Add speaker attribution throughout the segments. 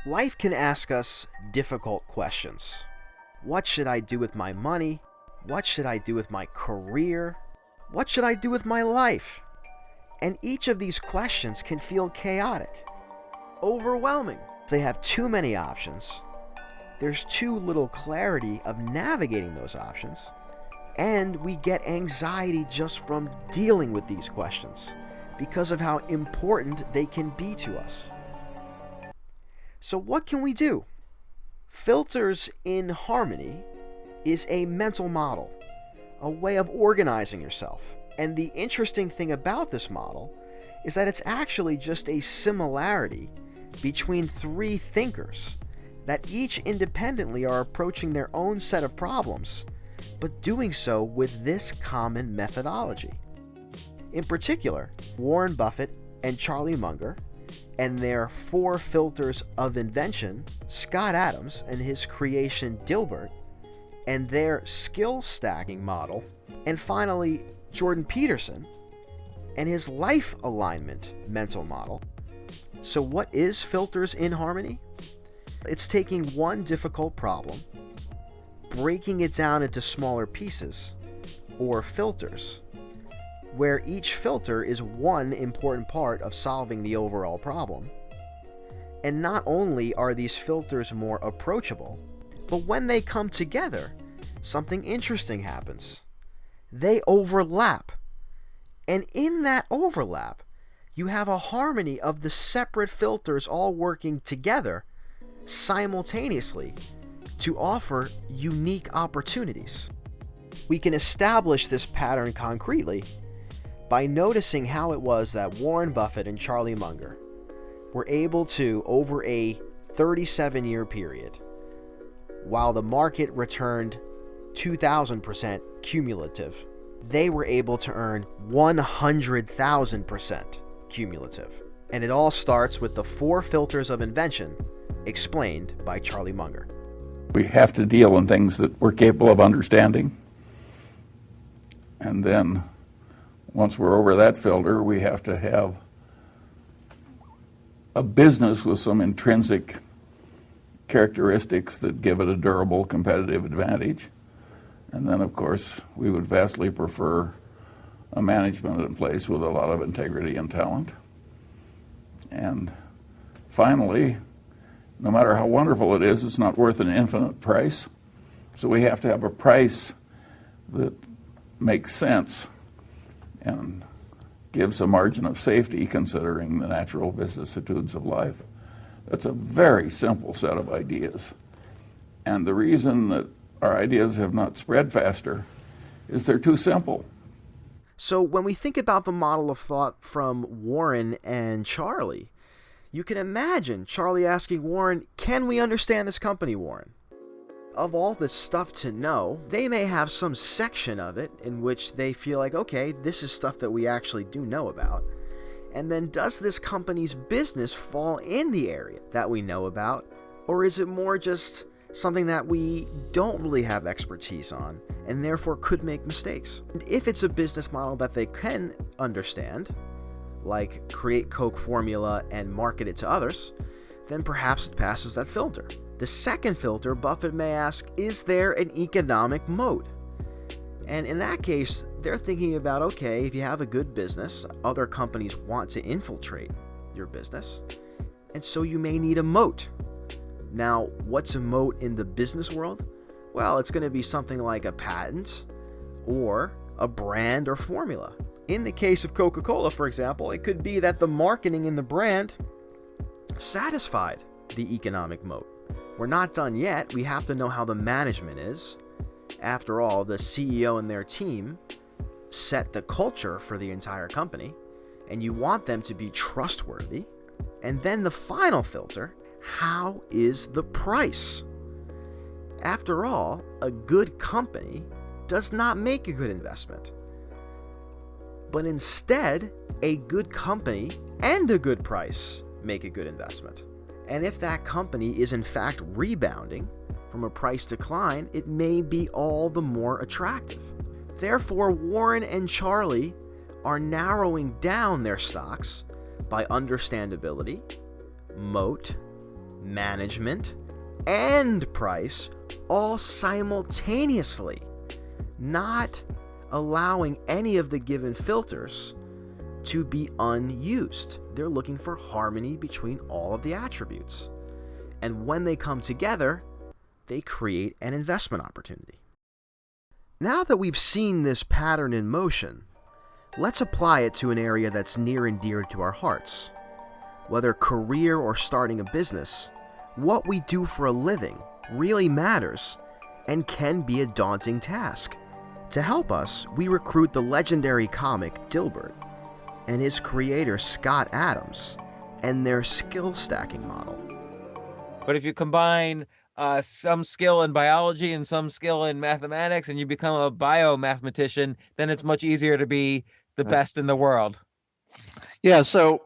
Speaker 1: Life can ask us difficult questions. What should I do with my money? What should I do with my career? What should I do with my life? And each of these questions can feel chaotic, overwhelming. They have too many options. There's too little clarity of navigating those options. And we get anxiety just from dealing with these questions because of how important they can be to us. So what can we do? Filters in Harmony is a mental model, a way of organizing yourself. And the interesting thing about this model is that it's actually just a similarity between three thinkers that each independently are approaching their own set of problems, but doing so with this common methodology. In particular, Warren Buffett and Charlie Munger and their 4 filters of invention, Scott Adams and his creation Dilbert, and their skill stacking model, and finally Jordan Peterson and his life alignment mental model. So what is Filters in Harmony? It's taking one difficult problem, breaking it down into smaller pieces, or filters, where each filter is one important part of solving the overall problem. And not only are these filters more approachable, but when they come together, something interesting happens. They overlap. And in that overlap, you have a harmony of the separate filters all working together simultaneously to offer unique opportunities. We can establish this pattern concretely by noticing how it was that Warren Buffett and Charlie Munger were able to, over a 37-year period, while the market returned 2,000% cumulative, they were able to earn 100,000% cumulative. And it all starts with the 4 filters of invention explained by Charlie Munger.
Speaker 2: We have to deal in things that we're capable of understanding. And then once we're over that filter, we have to have a business with some intrinsic characteristics that give it a durable competitive advantage. And then, of course, we would vastly prefer a management in place with a lot of integrity and talent. And finally, no matter how wonderful it is, it's not worth an infinite price. So we have to have a price that makes sense and gives a margin of safety considering the natural vicissitudes of life. That's a very simple set of ideas. And the reason that our ideas have not spread faster is they're too simple.
Speaker 1: So when we think about the model of thought from Warren and Charlie, you can imagine Charlie asking Warren, "Can we understand this company, Warren?" Of all this stuff to know, they may have some section of it in which they feel like, okay, this is stuff that we actually do know about. And then does this company's business fall in the area that we know about? Or is it more just something that we don't really have expertise on and therefore could make mistakes? And if it's a business model that they can understand, like create Coke formula and market it to others, then perhaps it passes that filter. The second filter, Buffett may ask, is there an economic moat? And in that case, they're thinking about, okay, if you have a good business, other companies want to infiltrate your business, and so you may need a moat. Now, what's a moat in the business world? Well, it's going to be something like a patent or a brand or formula. In the case of Coca-Cola, for example, it could be that the marketing in the brand satisfied the economic moat. We're not done yet. We have to know how the management is. After all, the CEO and their team set the culture for the entire company, and you want them to be trustworthy. And then the final filter, how is the price? After all, a good company does not make a good investment. But instead, a good company and a good price make a good investment. And if that company is in fact rebounding from a price decline, it may be all the more attractive. Therefore, Warren and Charlie are narrowing down their stocks by understandability, moat, management, and price all simultaneously, not allowing any of the given filters to be unused. They're looking for harmony between all of the attributes. And when they come together, they create an investment opportunity. Now that we've seen this pattern in motion, let's apply it to an area that's near and dear to our hearts. Whether career or starting a business, what we do for a living really matters and can be a daunting task. To help us, we recruit the legendary comic Dilbert and his creator Scott Adams and their skill stacking model.
Speaker 3: But if you combine some skill in biology and some skill in mathematics and you become a biomathematician, then it's much easier to be the best in the world.
Speaker 4: Yeah, so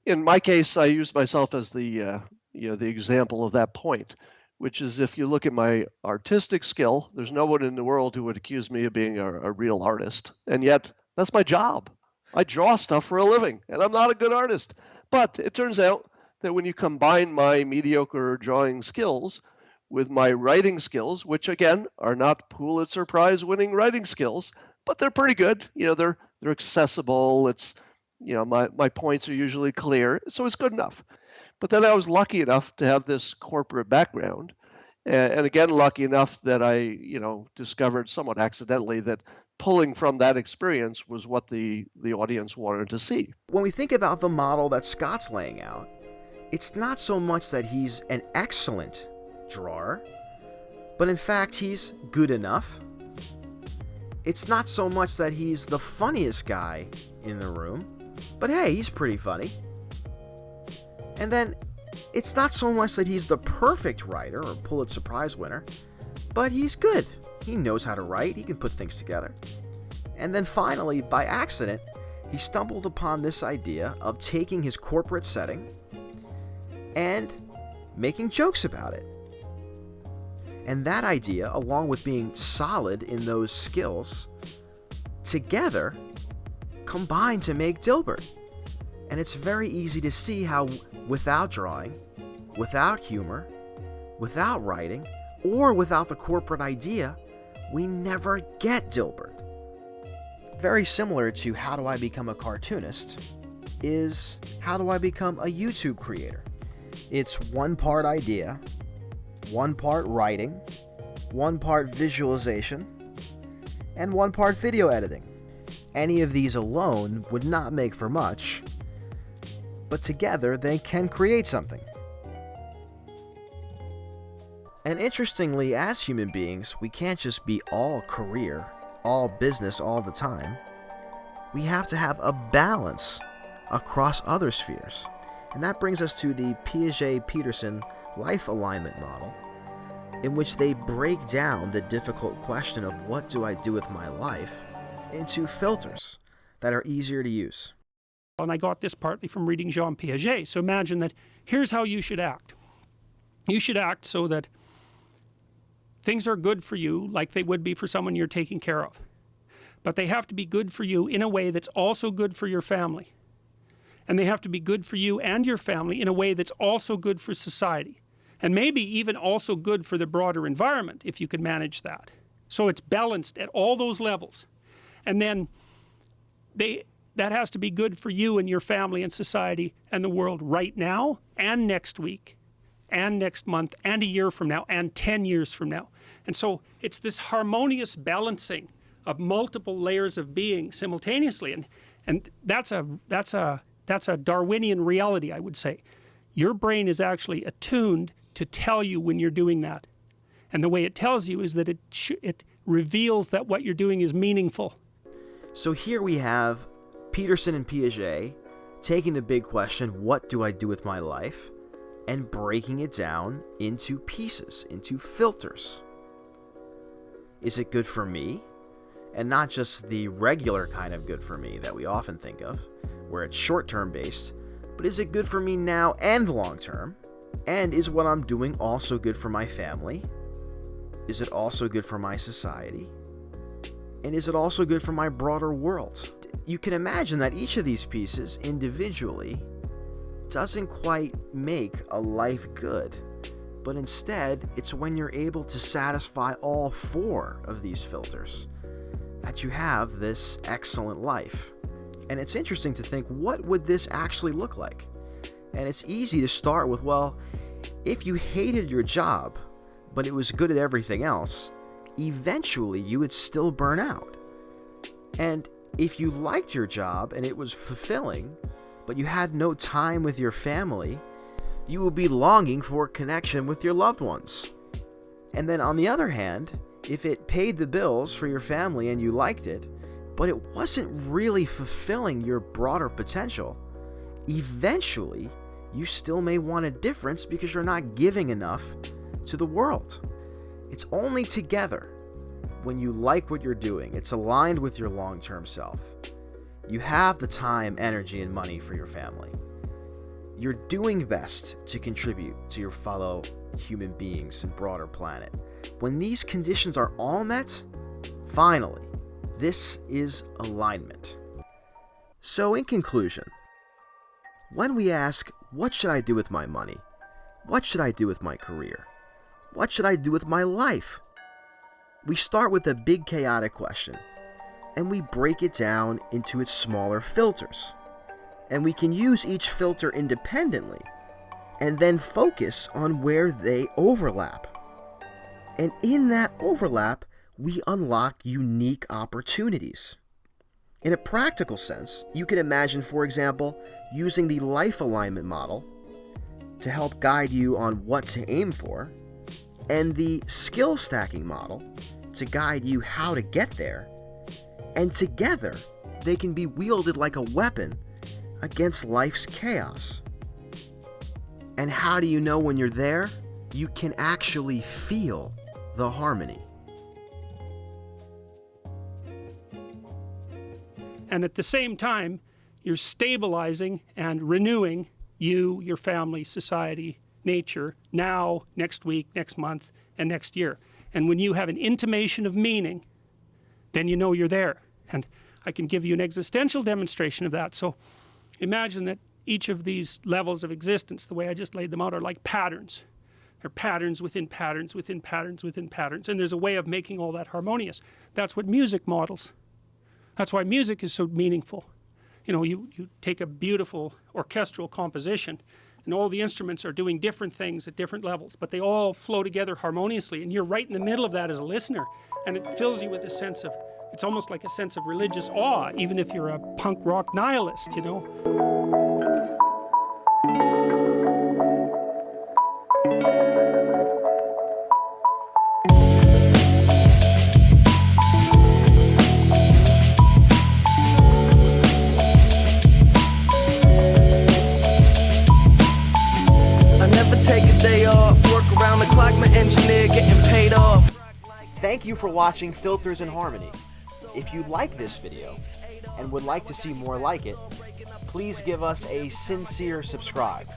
Speaker 4: in my case, I use myself as the example of that point, which is if you look at my artistic skill, there's no one in the world who would accuse me of being a real artist. And yet, that's my job. I draw stuff for a living, and I'm not a good artist. But it turns out that when you combine my mediocre drawing skills with my writing skills, which again are not Pulitzer Prize winning writing skills, but they're pretty good. They're accessible. It's my points are usually clear, so it's good enough. But then I was lucky enough to have this corporate background, and again lucky enough that I discovered somewhat accidentally that pulling from that experience was what the audience wanted to see.
Speaker 1: When we think about the model that Scott's laying out, it's not so much that he's an excellent drawer, but in fact he's good enough. It's not so much that he's the funniest guy in the room, but hey, he's pretty funny. And then it's not so much that he's the perfect writer or Pulitzer Prize winner, but he's good. He knows how to write, he can put things together. And then finally, by accident, he stumbled upon this idea of taking his corporate setting and making jokes about it. And that idea, along with being solid in those skills, together combine to make Dilbert. And it's very easy to see how without drawing, without humor, without writing, or without the corporate idea, we never get Dilbert. Very similar to how do I become a cartoonist is how do I become a YouTube creator. It's one part idea, one part writing, one part visualization, and one part video editing. Any of these alone would not make for much, but together they can create something. And interestingly, as human beings, we can't just be all career, all business all the time. We have to have a balance across other spheres. And that brings us to the Piaget-Peterson life alignment model, in which they break down the difficult question of what do I do with my life into filters that are easier to use.
Speaker 5: And I got this partly from reading Jean Piaget. So imagine that here's how you should act. You should act so that things are good for you like they would be for someone you're taking care of. But they have to be good for you in a way that's also good for your family. And they have to be good for you and your family in a way that's also good for society. And maybe even also good for the broader environment if you can manage that. So it's balanced at all those levels. And then that has to be good for you and your family and society and the world right now and next week and next month and a year from now and 10 years from now. And so it's this harmonious balancing of multiple layers of being simultaneously. And that's a Darwinian reality, I would say. Your brain is actually attuned to tell you when you're doing that. And the way it tells you is that it reveals that what you're doing is meaningful.
Speaker 1: So here we have Peterson and Piaget taking the big question, what do I do with my life? And breaking it down into pieces, into filters. Is it good for me? And not just the regular kind of good for me that we often think of, where it's short-term based, but is it good for me now and long-term? And is what I'm doing also good for my family? Is it also good for my society? And is it also good for my broader world? You can imagine that each of these pieces individually doesn't quite make a life good, but instead it's when you're able to satisfy all 4 of these filters that you have this excellent life. And it's interesting to think, what would this actually look like? And it's easy to start with, well, if you hated your job, but it was good at everything else, eventually you would still burn out. And if you liked your job and it was fulfilling, but you had no time with your family, you would be longing for connection with your loved ones. And then on the other hand, if it paid the bills for your family and you liked it, but it wasn't really fulfilling your broader potential, eventually you still may want a difference because you're not giving enough to the world. It's only together, when you like what you're doing, it's aligned with your long-term self. You have the time, energy, and money for your family. You're doing best to contribute to your fellow human beings and broader planet. When these conditions are all met, finally, this is alignment. So in conclusion, when we ask, what should I do with my money? What should I do with my career? What should I do with my life? We start with a big chaotic question, and we break it down into its smaller filters. And we can use each filter independently, and then focus on where they overlap. And in that overlap, we unlock unique opportunities. In a practical sense, you can imagine, for example, using the life alignment model to help guide you on what to aim for, and the skill stacking model to guide you how to get there, and together they can be wielded like a weapon against life's chaos. And how do you know when you're there? You can actually feel the harmony.
Speaker 5: And at the same time, you're stabilizing and renewing you, your family, society, nature, now, next week, next month, and next year. And when you have an intimation of meaning, then you know you're there. And I can give you an existential demonstration of that. So imagine that each of these levels of existence, the way I just laid them out, are like patterns. They're patterns within patterns within patterns within patterns. And there's a way of making all that harmonious. That's what music models. That's why music is so meaningful. You know, you take a beautiful orchestral composition, and all the instruments are doing different things at different levels, but they all flow together harmoniously, and you're right in the middle of that as a listener, and it fills you with a sense of, it's almost like a sense of religious awe, even if you're a punk rock nihilist, you know.
Speaker 1: Thank you for watching Filters in Harmony. If you like this video and would like to see more like it, please give us a sincere subscribe.